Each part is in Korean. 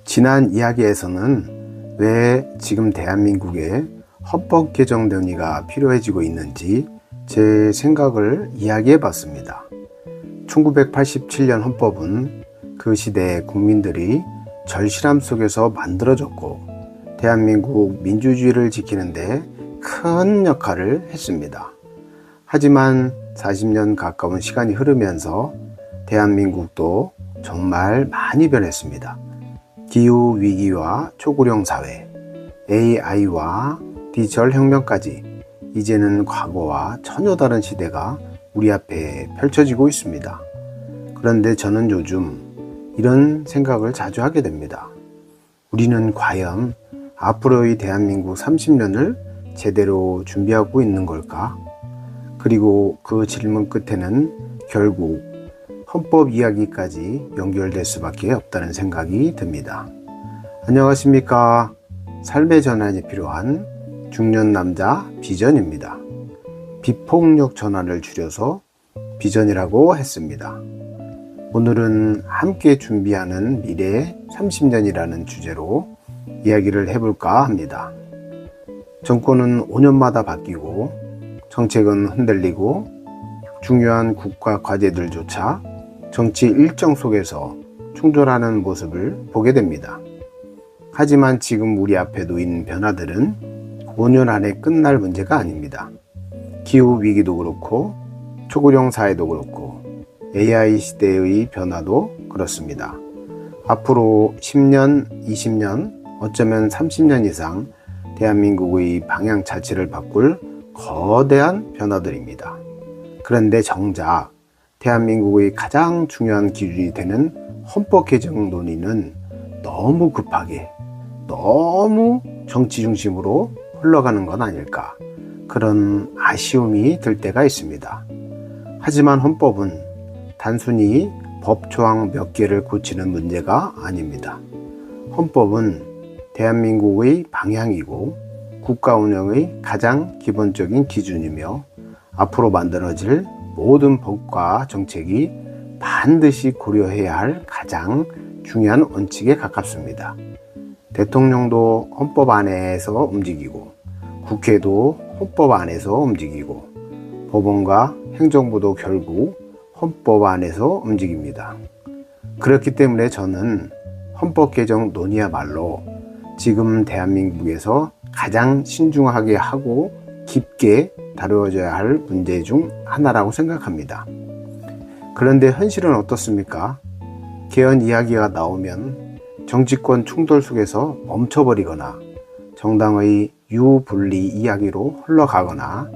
지난 이야기에서는 왜 지금 대한민국에 헌법 개정 논의가 필요해지고 있는지 제 생각을 이야기해 봤습니다. 1987년 헌법은 그 시대 국민들이 절실함 속에서 만들어졌고 대한민국 민주주의를 지키는데 큰 역할을 했습니다. 하지만 40년 가까운 시간이 흐르면서 대한민국도 정말 많이 변했습니다. 기후위기와 초고령 사회, AI와 디지털 혁명까지 이제는 과거와 전혀 다른 시대가 우리 앞에 펼쳐지고 있습니다. 그런데 저는 요즘 이런 생각을 자주 하게 됩니다. 우리는 과연 앞으로의 대한민국 30년을 제대로 준비하고 있는 걸까? 그리고 그 질문 끝에는 결국 헌법 이야기까지 연결될 수밖에 없다는 생각이 듭니다. 안녕하십니까? 삶의 전환이 필요한 중년 남자 비전입니다. 비폭력 전환을 줄여서 비전이라고 했습니다. 오늘은 함께 준비하는 미래 30년이라는 주제로 이야기를 해볼까 합니다. 정권은 5년마다 바뀌고 정책은 흔들리고 중요한 국가 과제들조차 정치 일정 속에서 충돌하는 모습을 보게 됩니다. 하지만 지금 우리 앞에 놓인 변화들은 5년 안에 끝날 문제가 아닙니다. 기후위기도 그렇고 초고령 사회도 그렇고 AI 시대의 변화도 그렇습니다. 앞으로 10년, 20년, 어쩌면 30년 이상 대한민국의 방향 자체를 바꿀 거대한 변화들입니다. 그런데 정작 대한민국의 가장 중요한 기준이 되는 헌법 개정 논의는 너무 급하게, 너무 정치 중심으로 흘러가는 건 아닐까, 그런 아쉬움이 들 때가 있습니다. 하지만 헌법은 단순히 법 조항 몇 개를 고치는 문제가 아닙니다. 헌법은 대한민국의 방향이고 국가 운영의 가장 기본적인 기준이며 앞으로 만들어질 모든 법과 정책이 반드시 고려해야 할 가장 중요한 원칙에 가깝습니다. 대통령도 헌법 안에서 움직이고 국회도 헌법 안에서 움직이고 법원과 행정부도 결국 헌법 안에서 움직입니다. 그렇기 때문에 저는 헌법 개정 논의야말로 지금 대한민국에서 가장 신중하게 하고 깊게 다루어져야 할 문제 중 하나라고 생각합니다. 그런데 현실은 어떻습니까? 개헌 이야기가 나오면 정치권 충돌 속에서 멈춰버리거나 정당의 유분리 이야기로 흘러가거나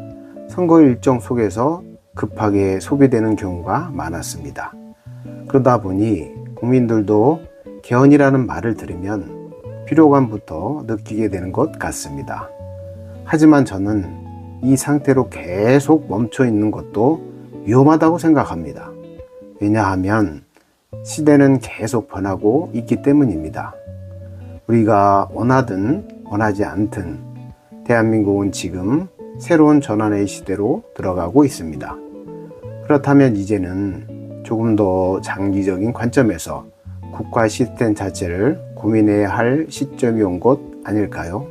선거 일정 속에서 급하게 소비되는 경우가 많았습니다. 그러다 보니 국민들도 개헌이라는 말을 들으면 피로감부터 느끼게 되는 것 같습니다. 하지만 저는 이 상태로 계속 멈춰 있는 것도 위험하다고 생각합니다. 왜냐하면 시대는 계속 변하고 있기 때문입니다. 우리가 원하든 원하지 않든 대한민국은 지금 새로운 전환의 시대로 들어가고 있습니다. 그렇다면 이제는 조금 더 장기적인 관점에서 국가 시스템 자체를 고민해야 할 시점이 온 것 아닐까요?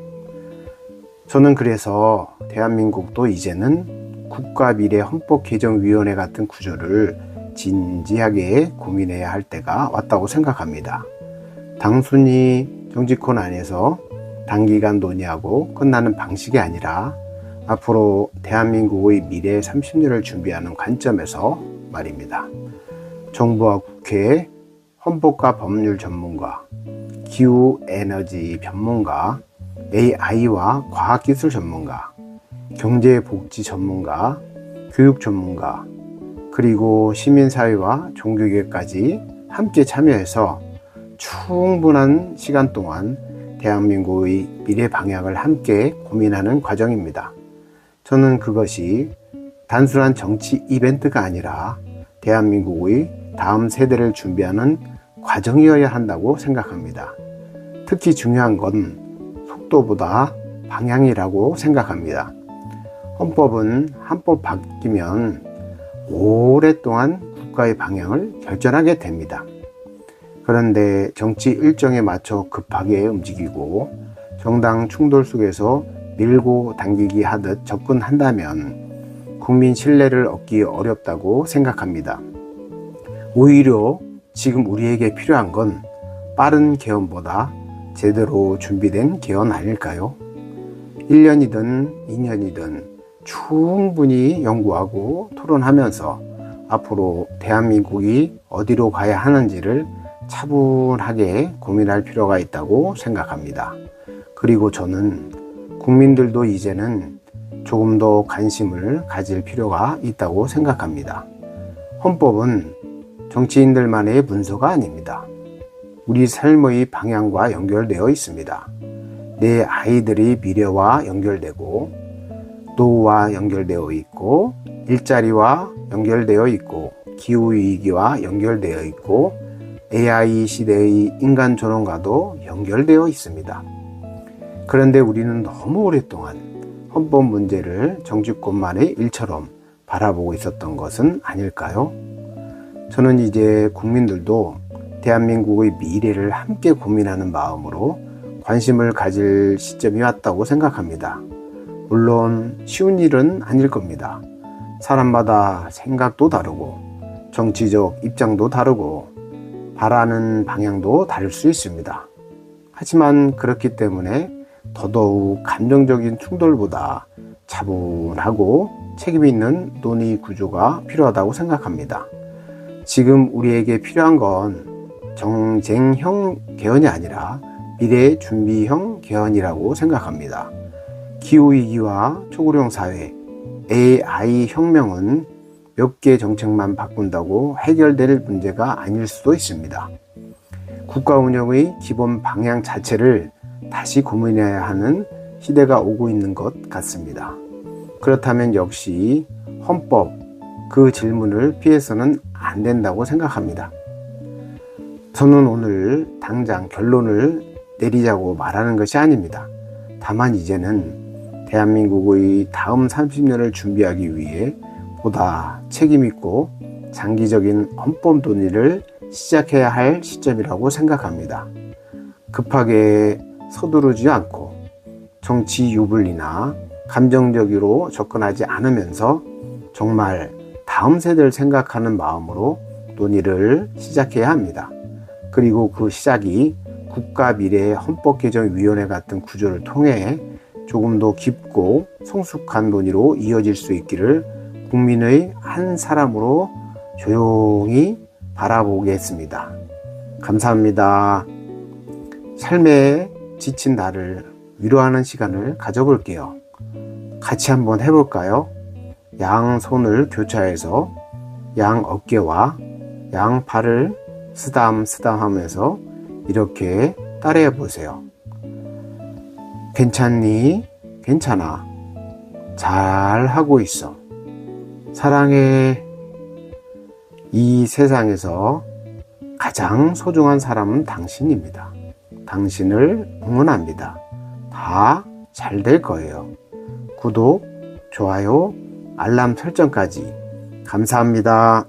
저는 그래서 대한민국도 이제는 국가미래헌법개정위원회 같은 구조를 진지하게 고민해야 할 때가 왔다고 생각합니다. 단순히 정치권 안에서 단기간 논의하고 끝나는 방식이 아니라 앞으로 대한민국의 미래 30년을 준비하는 관점에서 말입니다. 정부와 국회, 헌법과 법률 전문가, 기후에너지 전문가, AI와 과학기술 전문가, 경제복지 전문가, 교육 전문가, 그리고 시민사회와 종교계까지 함께 참여해서 충분한 시간 동안 대한민국의 미래 방향을 함께 고민하는 과정입니다. 저는 그것이 단순한 정치 이벤트가 아니라 대한민국의 다음 세대를 준비하는 과정이어야 한다고 생각합니다. 특히 중요한 건 속도보다 방향이라고 생각합니다. 헌법은 한번 바뀌면 오랫동안 국가의 방향을 결정하게 됩니다. 그런데 정치 일정에 맞춰 급하게 움직이고 정당 충돌 속에서 밀고 당기기 하듯 접근한다면 국민 신뢰를 얻기 어렵다고 생각합니다. 오히려 지금 우리에게 필요한 건 빠른 개헌보다 제대로 준비된 개헌 아닐까요? 1년이든 2년이든 충분히 연구하고 토론하면서 앞으로 대한민국이 어디로 가야 하는지를 차분하게 고민할 필요가 있다고 생각합니다. 그리고 저는 국민들도 이제는 조금 더 관심을 가질 필요가 있다고 생각합니다. 헌법은 정치인들만의 문서가 아닙니다. 우리 삶의 방향과 연결되어 있습니다. 내 아이들의 미래와 연결되고, 노후와 연결되어 있고, 일자리와 연결되어 있고, 기후위기와 연결되어 있고, AI 시대의 인간 존엄과도 연결되어 있습니다. 그런데 우리는 너무 오랫동안 헌법 문제를 정치권만의 일처럼 바라보고 있었던 것은 아닐까요? 저는 이제 국민들도 대한민국의 미래를 함께 고민하는 마음으로 관심을 가질 시점이 왔다고 생각합니다. 물론 쉬운 일은 아닐 겁니다. 사람마다 생각도 다르고 정치적 입장도 다르고 바라는 방향도 다를 수 있습니다. 하지만 그렇기 때문에 더더욱 감정적인 충돌보다 차분하고 책임 있는 논의 구조가 필요하다고 생각합니다. 지금 우리에게 필요한 건 정쟁형 개헌이 아니라 미래 준비형 개헌이라고 생각합니다. 기후위기와 초고령 사회, AI 혁명은 몇 개 정책만 바꾼다고 해결될 문제가 아닐 수도 있습니다. 국가 운영의 기본 방향 자체를 다시 고민해야 하는 시대가 오고 있는 것 같습니다. 그렇다면 역시 헌법, 그 질문을 피해서는 안 된다고 생각합니다. 저는 오늘 당장 결론을 내리자고 말하는 것이 아닙니다. 다만 이제는 대한민국의 다음 30년을 준비하기 위해 보다 책임있고 장기적인 헌법 논의를 시작해야 할 시점이라고 생각합니다. 급하게 서두르지 않고 정치 유불리나 감정적으로 접근하지 않으면서 정말 다음 세대를 생각하는 마음으로 논의를 시작해야 합니다. 그리고 그 시작이 국가미래 헌법개정위원회 같은 구조를 통해 조금 더 깊고 성숙한 논의로 이어질 수 있기를 국민의 한 사람으로 조용히 바라보겠습니다. 감사합니다. 삶에 지친 나를 위로하는 시간을 가져볼게요. 같이 한번 해볼까요? 양손을 교차해서 양 어깨와 양 팔을 쓰담쓰담 하면서 이렇게 따라해 보세요. 괜찮니? 괜찮아. 잘 하고 있어. 사랑해. 이 세상에서 가장 소중한 사람은 당신입니다. 당신을 응원합니다. 다 잘 될 거예요. 구독, 좋아요, 알람 설정까지 감사합니다.